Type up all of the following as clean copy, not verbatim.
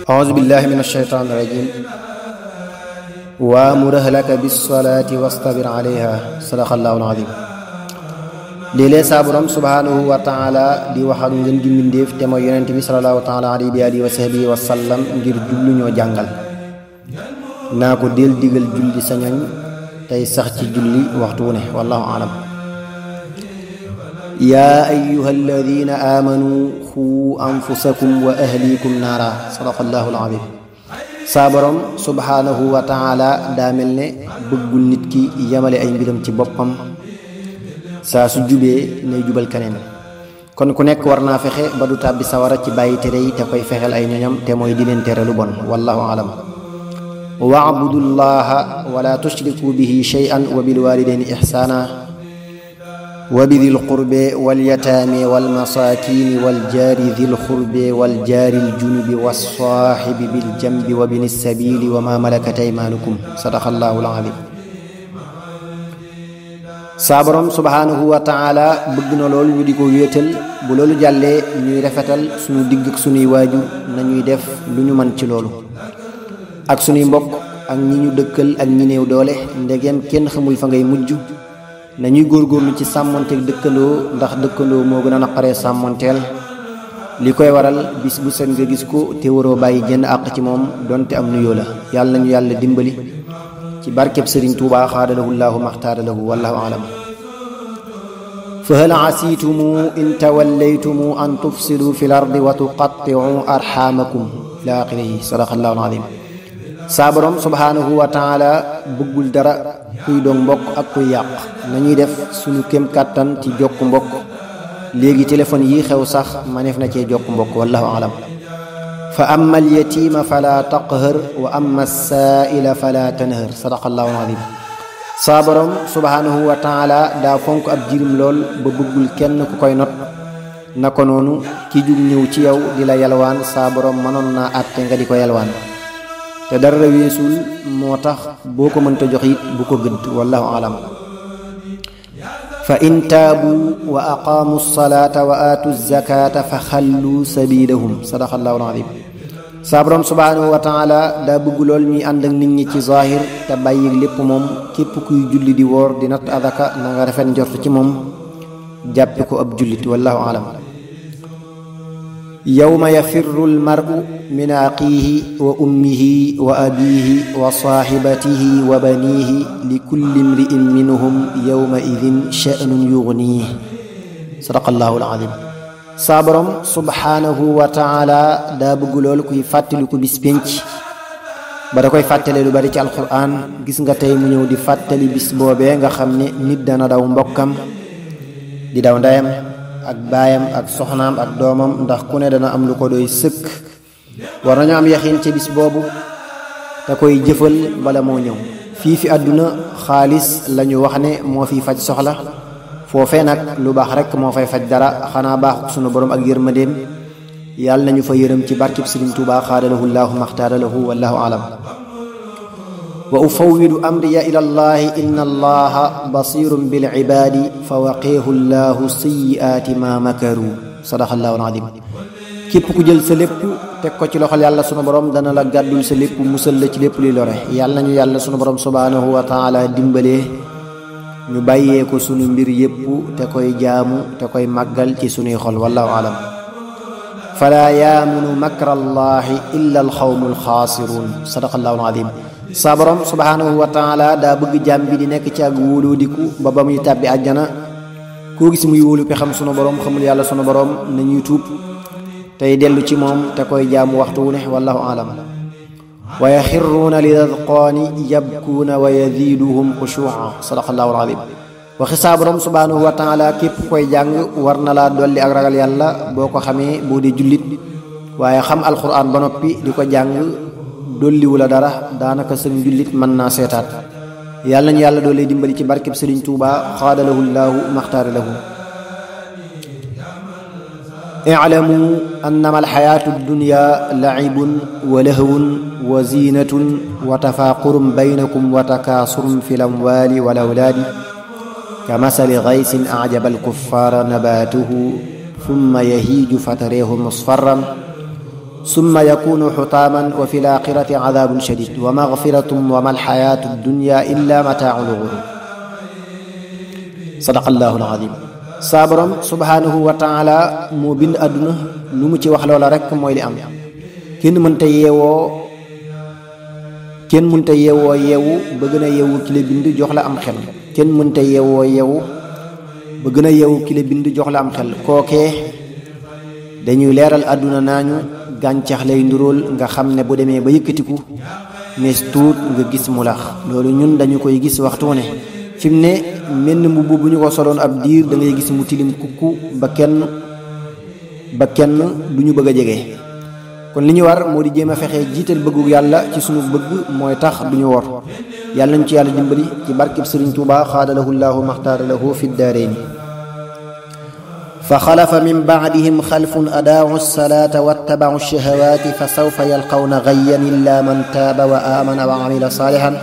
أعوذ بالله من الشيطان الرجيم وأمر أهلك بالصلاة واصطبر عليها صدق الله العظيم léeg-léeg saa borom subhanahu wa taala di wax ak ngeen gi mbindéef te mooy yonent bi sallallahu taala alayhi bi alihi wa sahbihi wa sallam ngir jullu ñoo jàngal naa ko del digal julli sa ñoñ tey sax ci julli waxtu wu ne wallahu alam yaa ayyuha alladina amanu xuu anfusakum wa ahlikum naara sadaqallahu alazim saa borom subhanahu wa taala daa mel ne bëggul nit ki yamale ay mbiram ci boppam saa su jubee nay jubal keneen kon ku nekk war naa fexe ba du tàbbi sawara ci bàyyi tere yi te koy fexeel ay ñoñam te mooy di leen tere lu bon wallahu alam wa'budullaha wala tushriku bihi shay'an wa bil walidayni ihsana wa bidhil qurbi wal yatami wal masakin wal jari dhil qurbi wal jari al junubi was sahibi bil jambi wa binis sabili wa ma malakat aymanukum sadaqallahu al azim saa borom subhanahu wa taala bëgg na loolu ñu di ko wéetal bu loolu jàllee ñuy rafetal suñu digg ak suñuy waajur nañuy def lu ñu mën ci loolu ak suñuy mbokk ak ñi ñu dëkkal ak ñi néew doole ndegem kenn xamul fa ngay mujj nañuy góorgóorlu ci sàmmonteeg dëkkandoo ndax dëkkandoo moo gën a naqaree sàmmonteel li koy waral bis bu seen nga gis ko te waroo bàyyi jënn àq ci moom donte am nuyoo la yàlla nañu yàlla dimbali ci barkeb sëriñ Tuubaa xaadalahu llaahu maxtaaralahu wallahu alam fa hal asiitumu in tawallaytumu an tufsidu fi l ardi wa tuqattiu arxaamakum ila axirihi sadaqallahu alazim saa borom subhanahu wa taala bëggul dara kuy doon mbokk ak kuy yàq nañuy def suñu kem kàttan ci jokk mbokk léegi téléphone yi xew sax maneef na cee jokk mbokk wallahu alam fa amma al yatima fala taqhar wa amma as-sa'ila fala tanhar sadaqallahu alazim saa borom subhanahu wa taala daa fonk ab jirim lool ba bëggul kenn ku koy not na ko noonu ki jug ñëw ci yow di la yalwaan saa borom mënoon naa àtte nga di ko yalwaan te dara weesul moo tax boo ko mënta jox it bu ko gëdd wallahu alam fa in taabu wa aqaamu salata wa aatu zakata fa xallu sabilahum sadaqallahu alazim saa borom subhanahu wa taala daa bëgg lool ñuy ànd ak nit ñi ci zahir te bàyyi lépp moom képp kuy julli di woor di natt adaka na nga rafet njort ci moom jàppe ko ab jullit wallahu alam yawma yafirru almar'u min aqiihi wa ummihi wa abiihi wa saahibatihi wa baniihi li kulli imri'in minhum yawma idin sha'nun yughniih sadaqallahu alazim saa borom subhanahu wa taala daa bëgg loolu kuy fàttaliku bis pénc ba da koy fàttale lu bari ci alquran gis nga tey mu ñëw di fàttali bis boobee nga xam ne nit dana daw mbokkam di daw ndeyam ak baayam ak soxnaam ak doomam ndax ku ne dana am lu ko doy sëkk war nañu am yaxiin ci bis boobu te koy jëfal bala moo ñëw fii fi àdduna xaalis lañu wax ne moo fiy faj soxla foofee nag lu baax rekk moo fay faj dara xanaa baaxuk sunu borom ak yërmandeem yàlla nañu fa yërëm ci barkib Sëriñ Tuubaa xaadalahu llaahu maxtaaralahu wallahu alam wa ufawwidu amriya ila llahi inna allaha basirun bil ibadi fa waqihu llahu sayyi'aati ma makaru sadaqallahu alazim képp ku jël sa lépp teg ko ci loxol yàlla sunu borom dana la gàddul sa lépp musal la ci lépp luy lore yàlla nañu yàlla sunu borom subhanahu wa taala dimbalee ñu bàyyee ko sunu mbir yépp te koy jaamu te koy màggal ci sunuy xol wallahu alam fala yaamunu makra allahi illa alxawmu alxaasiruun sadaqallahu alazim saa borom subhanahu wa taala daa bëgg jaam bi di nekk ci ak wóoloo diku ba muy tàbbi àjjana koo gis muy wóolu pe xam sunu borom xamul yàlla sunu borom nañuy tuub tey dellu ci moom te koy jaamu waxtu wu ne wallahu alam wa yaxirruuna lil adqaani yabkuuna wa yaziiduhum xushuuca sadaqallahu alazim waxi saa borom subhanahu wa taala képp koy jàng war na laa dolli ak ragal yàlla boo ko xamee boo dee jullit waaye xam alquran ba noppi di ko jàng dolliwu la dara daanaka sëñ jullit mën naa seetaat yàlla nañu yàlla doole dimbali ci barkeb Sëriñ Tuubaa xaadalahu llaahu maxtaara lahu i'lamu annama alxayaatu dunya la'ibun wa lahwun wa zinatun wa tafaqurun baynakum wa takaasurun fi lamwaali wal awlaadi kamasali gaysin a'jaba alkuffaara nabaatuhu thumma yahiiju fatarahu musfarran summa yakunu xutaaman wa fi laaxirati cadaabun shadiid wa magfiratun wa mal xayaatu dunya illa mataaul ghurur. sadaqallaahu al-aziim. saa borom subhaanahu wa taala moo bind àdduna lu mu ci wax loola rekk mooy li am. kenn mënta yeewoo yeewu ba gën a yeewu ki la bind jox la am xel. kenn mënta yeewoo yeewu ba gën a yeewu ki la bind jox la am xel. kookee dañuy leeral àdduna naañu gàncax lay nduróol nga xam ne bu demee ba yëkkatiku nees tuut nga gis mu lax. loolu ñun dañu koy gis waxtu ne fi mu ne menn mbubb bu ñu ko soloon ab diir da ngay gis mu tilim kukku ba kenn du ñu bëgg a jege. kon li ñu war moo di jéem a fexe jiital bëggu yàlla ci sunu bëgg mooy tax du ñu wor. yàlla nañu ci yàlla dimbali ci barkeb Sëriñ Tuubaa xaadalahu llaahu maxtaara lahu fi daarayni. fa xalafa min baadihim xalfun adaau salaata wattabau shahawaati fa sawfa yalqawna gayyan illa man taaba wa aamana wa amila saalihan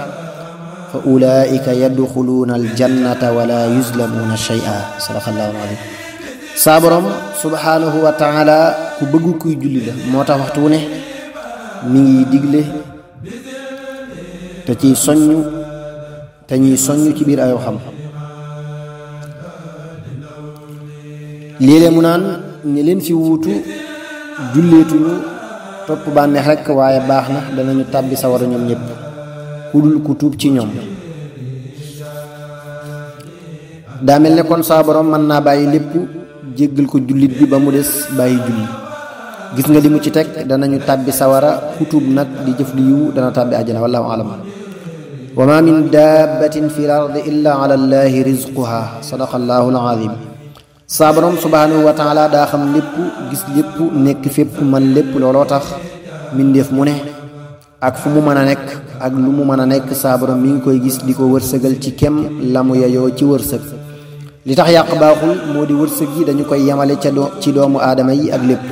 fa ulaika yadxuluuna aljannata wala yuzlamuuna shay'a. sadaqallaahu al-aziim. saa borom subhaanahu wa taala ku bëgg kuy julli la moo tax waxtu wu ne mi ngi digle te ñuy soññ ci biir ay waxam. léeg-léeg mu naan ñi leen fi wuutu julleetuñu topp bànneex rekk waaye baax na danañu tàbbi sawara ñoom ñépp ku dul ku tuub ci ñoom. daa mel ne kon saa borom mën naa bàyyi lépp jéggal ko jullit bi ba mu des bàyyi julli. gis nga li mu ci teg danañu tàbbi sawara ku tuub nag di jëf lu yiw dana tàbbi àjjana wallahu alam. wa ma min dabbatin fi l ardi illa ala allahi rizquha. sadaqallahu al-azim. saa borom subhaanahu wa taala daa xam lépp gis lépp nekk fépp man lépp. looloo tax mbindeef mu ne ak fu mu mën a nekk ak lu mu mën a nekk saa borom mi ngi koy gis di ko wërsëgal ci kem la mu yeyoo ci wërsëg. li tax yàq baaxul moo di wërsëg yi dañu koy yemale ci doomu aadama yi ak lépp.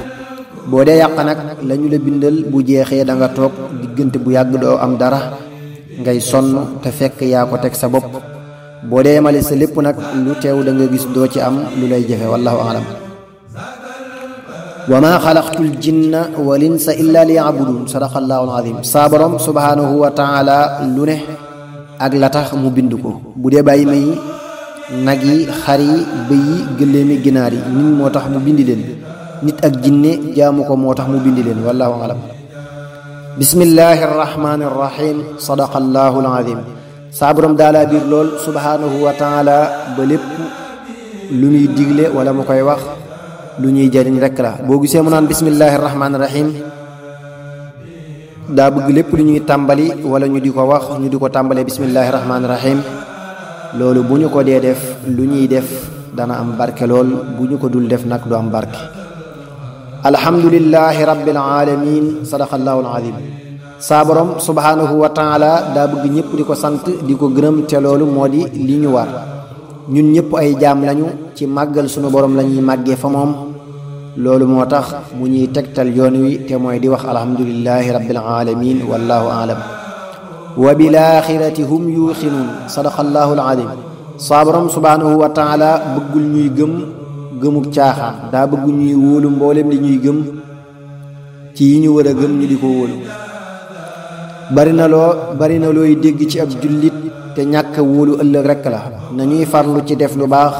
boo dee yàq nag lañu la bindal bu jeexee da nga toog diggante bu yàgg doo am dara ngay sonn te fekk yaa ko teg sa bopp. boo dee yemale sa lépp nag lu teew da nga gis doo ci am lu lay jafe wallahu alam. wa ma xalaqtul jinna wal insa illa liya'budun. sadaqallahu al-azim. saa borom subhanahu wa taala lu ne ak la tax mu bind ko. bu dee bàyyi may nag yi xar yi bëy yi gëléemi ginaar yi nit moo tax mu bindi leen. nit ak jinne jaamu ko moo tax mu bindi leen wallahu alam. bismillahi arrahmani arrahim. sadaqallahu al-azim. saa borom daalaa biir lool subhaanahu wa taala ba lépp lu ñuy digle wala mu koy wax lu ñuy jariñ rekk la. boo gisee mu naan bismillahi rahmaani rahim daa bëgg lépp lu ñuy tàmbali wala ñu di ko wax ñu di ko tàmbalee bismillahi rahmaani rahim. loolu bu ñu ko dee def lu ñuy def dana am barke lool bu ñu ko dul def nag du am barke. alhamdulillahi rabbil alamin. sadaqallahu al-azim. saa borom subhaanahu wa taala daa bëgg ñëpp di ko sant di ko gërëm te loolu moo di li ñu war. ñun ñëpp ay jaam lañu ci màggal sunu borom la ñuy màggee fa moom. loolu moo tax mu ñuy tegtal yoon wi te mooy di wax alhamdulillahi rabbil alamin wallahu alam. wa bil axirati hum yuuxinuun. sadaqallahu al-azim. saa borom subhaanahu wa taala bëggul ñuy gëmuk caaxaan. daa bëgg ñuy wóolu mboolem li ñuy gëm ci yi ñu war a gëm ñu di ko wóolu. bari na looy dégg ci ab jullit te ñàkk wóolu ëllëg rekk la. nañuy farlu ci def lu baax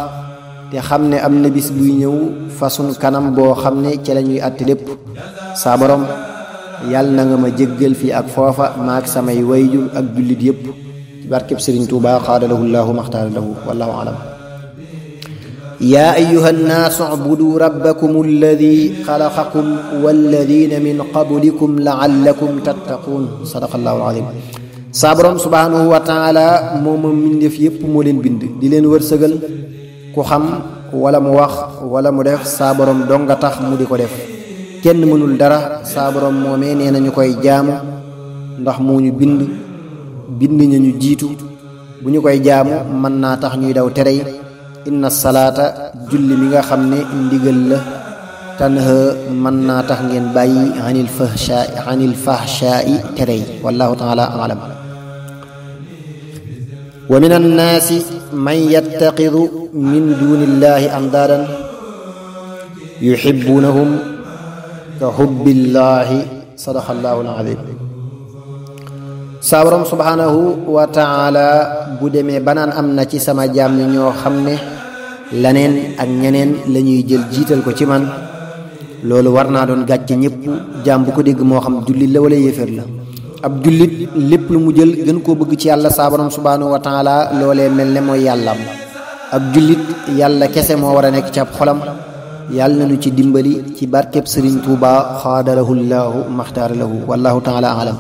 te xam ne am na bis buy ñëw fa sunu kanam boo xam ne ci la ñuy àtte lépp. saa borom yàlla na nga ma jéggal fii ak foofa maak samay wayjur ak jullit yépp ci barkeb Sëriñ Tuubaa xaadalahu llaahu maxtaara lahu wallahu alam. yaa ayyuha nnaasu ubudu rabbakum alladi xalaqakum walladina min qablikum laallakum tattaquun. sadaqallahu al-azim. saa borom subhaanahu wa taala moom mbindeef yépp moo leen bind di leen wërsëgal. ku xam wala mu wax wala mu def saa borom dong nga tax mu di ko def. kenn mënul dara saa borom moomee nee nañu koy jaamu ndax moo ñu bind ñu jiitu. bu ñu koy jaamu mën naa tax ñuy daw tere yi. inna salaata julli mi nga xam ne ndigal la tanha mën naa tax ngeen bàyyi anil fahshaai terey wallahu taala alam wa min annaasi man yattaxidu min dunillahi andaadan yuhibbunahum ka hubbillahi sadaqallahu alazim saa borom subhanahu wa taala bu demee banaan am na ci sama jaam ñi ñoo xam ne laneen ak ñeneen la ñuy jël jiital ko ci man loolu war naa doon gàcce ñëpp jaam bu ko dégg moo xam jullit la wala yéeféer la ab jullit lépp lu mu jël gën koo bëgg ci yàlla saa borom subhanahu wa taala loolee mel ne mooy yàllaam ab jullit yàlla kese moo war a nekk ci ab xolam yàlla na nu ci dimbali ci barkeb Sëriñ Tuuba xaadalahu llahu maxtaara lahu wallahu taala alam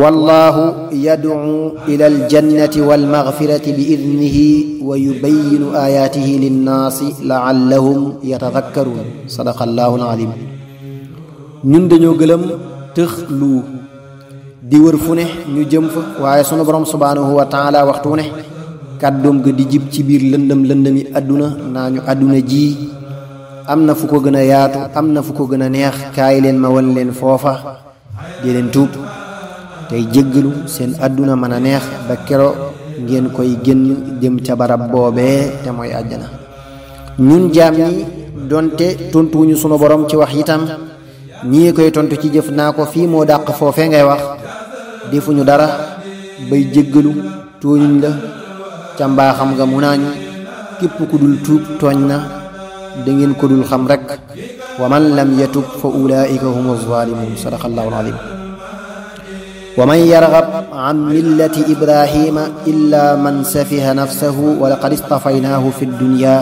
wallahu yad'u ila aljannati walmaghfirati bi idnihi wa yubayyinu ayatihi linnaasi la'allahum yatadhakkarun sadaqallahu alalim ñun dañoo gëlëm tëx lu di wër fu ne ñu jëm fa waaye sunu borom subhanahu wa taala waxtu ne kàddoom ga di jib ci biir lëndëmi àdduna naa ñu àdduna ji am na fu ko gën a yaatu am na fu ko gën a neex kaay leen ma wan leen foofa di leen tuub tey jéggalu seen àdduna mën a neex ba kero ngeen koy génn jëm ca barab boobee te mooy àjjana ñun jaam ñi donte tontuwuñu sunu borom ci wax itam ñii koy tontu ci jëf naa ko fii moo dàq foofee ngay wax defuñu dara bay jéggalu tooñuñ la ca mbaaxam nga mu naañu képp ku dul tuub tooñ na da ngeen ko dul xam rek wa man lam yatub fa ulaika humu zalimun sadaqallahu alazim wa man yargab an millati ibrahima illa man safiha nafsahu wa laqad istafaynaahu fi dunya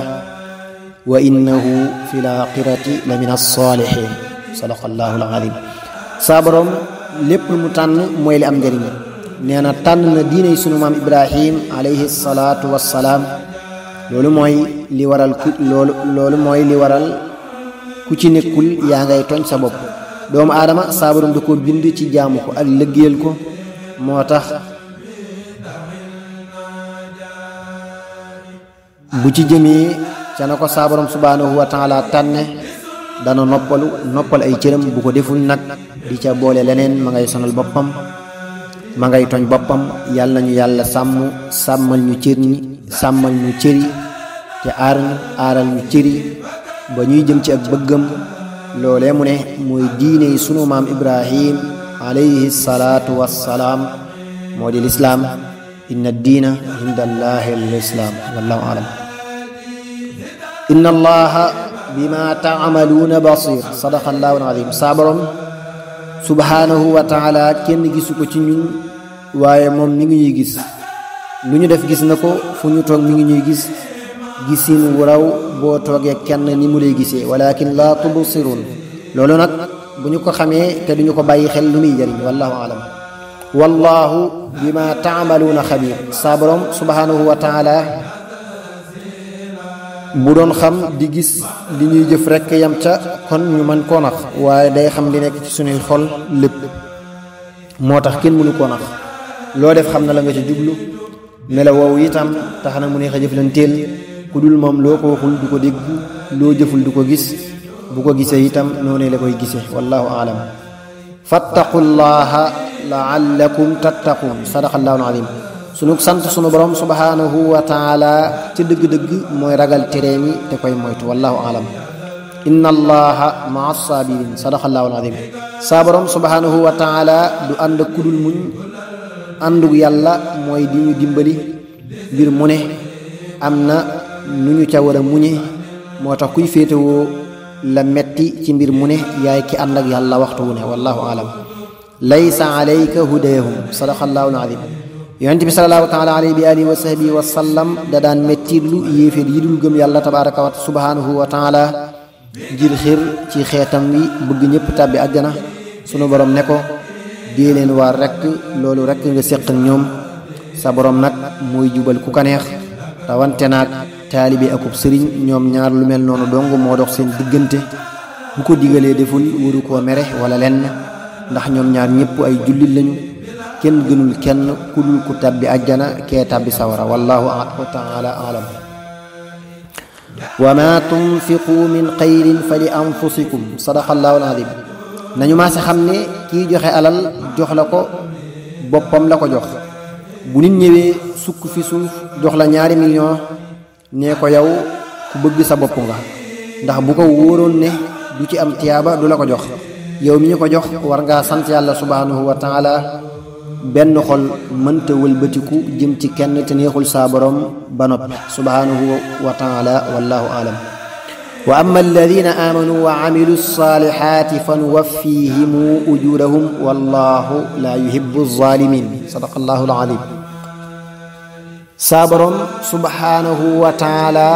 wa innahu fi l-aaxirati la min as-saalihiin sadaqallahu alazim saa borom lépp lu mu tànn mooy li am njëriñ nee na tànn na diiney sunu maam ibrahim alayhi salaatu wassalaam loolu mooy li waral ku ci nekkul yaa ngay tooñ sa bopp doomu aadama saa borom da ko bind ci jaamu ko ak liggéeyal ko moo tax bu ci jëmee ca na ko saa borom subhanahu wa taala tànne dana noppal ay cëram bu ko deful nag di ca boole leneen ma ngay sonal boppam ma ngay tooñ boppam yàlla nañu yàlla sàmmal ñu cër ñi sàmmal ñu cëri te aaral ñu cëri ba ñuy jëm ci ak bëggam loolee mu ne mooy diine yi sunu maam ibrahim alayhi salaatu wassalaam moo di lislaam inna diina inda allahi lislaam wallahu alam inna allaha bima taamaluuna basir sadaqallahu alazim saa borom subhanahu wa taala kenn gisu ko ci ñun waaye moom mi ngi ñuy gis lu ñu def gis na ko fu ñu toog mi ngi ñuy gis gisin wu raw boo toogee kenn ni mu lay gisee walakin la tubsirun loolu nag bu ñu ko xamee te duñu ko bàyyi xel lu muy jëriñ wallahu alam wallahu bima taamaluuna xabir saa borom subhanahu wa taala bu doon xam di gis li ñuy jëf rekk yam ca kon ñu mën koo nax waaye day xam li nekk ci suñuy xol lépp moo tax kenn mënu koo nax loo def xam na la nga ci jublu mela woowu itam tax na mu neex a jëflanteel ku dul moom loo ko waxul du ko dégg loo jëful du ko gis bu ko gisee itam noonu la koy gisee wallahu aalam fattaqullaha laallakum tattaqun sadaqallahu alim sunu sant sunu borom subhanahu wa taala ci dëgg-dëgg mooy ragal tereem yi te koy moytu wallahu alam inna allaha maa sabirin sadaqallahu alazim saa borom subhanahu wa taala du ànd ak kudul muñ àndug yàlla mooy di ñu dimbali mbir mu ne am na nu ñu ca war a muñe moo tax kuy féetewoo la metti ci mbir mu ne yaay ki ànd ak yàlla waxtu wu ne wallahu alam laysa alayka hudayhum sadaqallahu alazim yonent bi sallallahu taala alayhi bi alihi wa sahbihi wa sallam da daan mettilu yéeféer yi dul gëm yàlla tabaraka wa subhanahu wa taala ngir xir ci xeetam wi bëgg ñëpp tàbbi àjjana sunu borom ne ko dee leen waar rekk loolu rekk nga séq ak ñoom sa borom nag mooy jubal ku ko neex rawante naag taalibe akub sëriñ ñoom ñaar lu mel noonu dong moo dox seen diggante bu ko digalee deful waru koo mere wala lenn ndax ñoom ñaar ñëpp ay jullit lañu kenn gënul kenn ku dul ku tabbi àjjana kee tabbi sawara wallahu taala alam wa ma tunfiqu min xayrin fa li anfusikum sadaqallahu alazim nañu maa si xam ne kii joxe alal jox la ko boppam la ko jox bu nit ñëwee sukk fi suuf jox la 2 millions nee ko yow ku bëgg sa bopp nga ndax bu ko wóoroon ne du ci am tiyaaba du la ko jox yow mi ñu ko jox war ngaa sant yàlla subhanahu wa taala benn xol mënta wëlbatiku jëm ci kenn te neexul saa borom ba noppi subhanahu wa taala wallahu alam wa amma alladina amanu wa amilu salihati fa nuwaffihimu ujurahum wallahu la yuhibbu zalimin sadaqallahu alazim saa borom subhanahu wa taala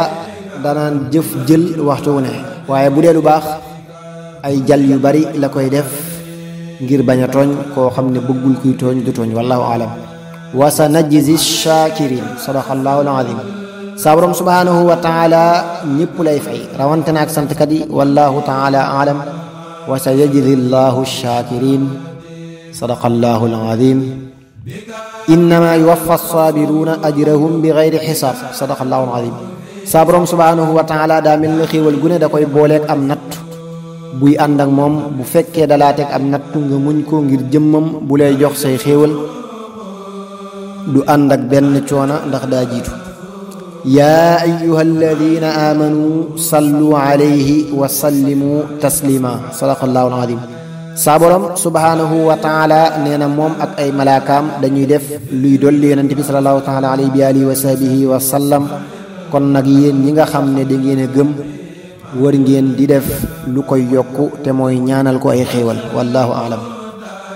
danaan jëf jël waxtu wu ne waaye bu dee lu baax ay jal yu bari la koy def ngir bañ a tooñ koo xam ne bëggul kuy tooñ du tooñ wallahu alam wa sa najzi shakirin sadaqallahu alazim saa borom subhanahu wa taala ñëpp lay fay rawante na ak santkat yi wallahu taala alam wa sa yajzi llahu shakirin sadaqallahu alazim innama yuwaffa as-sabiruna ajrahum bi ghayri hisab sadaqallahu alazim saa borom subhanahu wa taala daa mel ni xéewal gu ne da koy booleeg am natt buy ànd ak moom bu fekkee dalaa teg am nattu nga muñ ko ngir jëmmam bu lay jox say xéewal du ànd ak benn coona ndax daa jiitu yaa ayyuha alladina amanu sallu alayhi wa sallimu taslima sadaqallahu alazim saa borom subhanahu wa taala nee na moom ak ay malaakaam dañuy def luy dolli yonent bi sallallahu taala alayhi bi alihi wa sahbihi wa sallam kon nag yéen ñi nga xam ne da ngeen a gëm war ngeen di def lu koy yokku te mooy ñaanal ko ay xéewal wallahu a'lam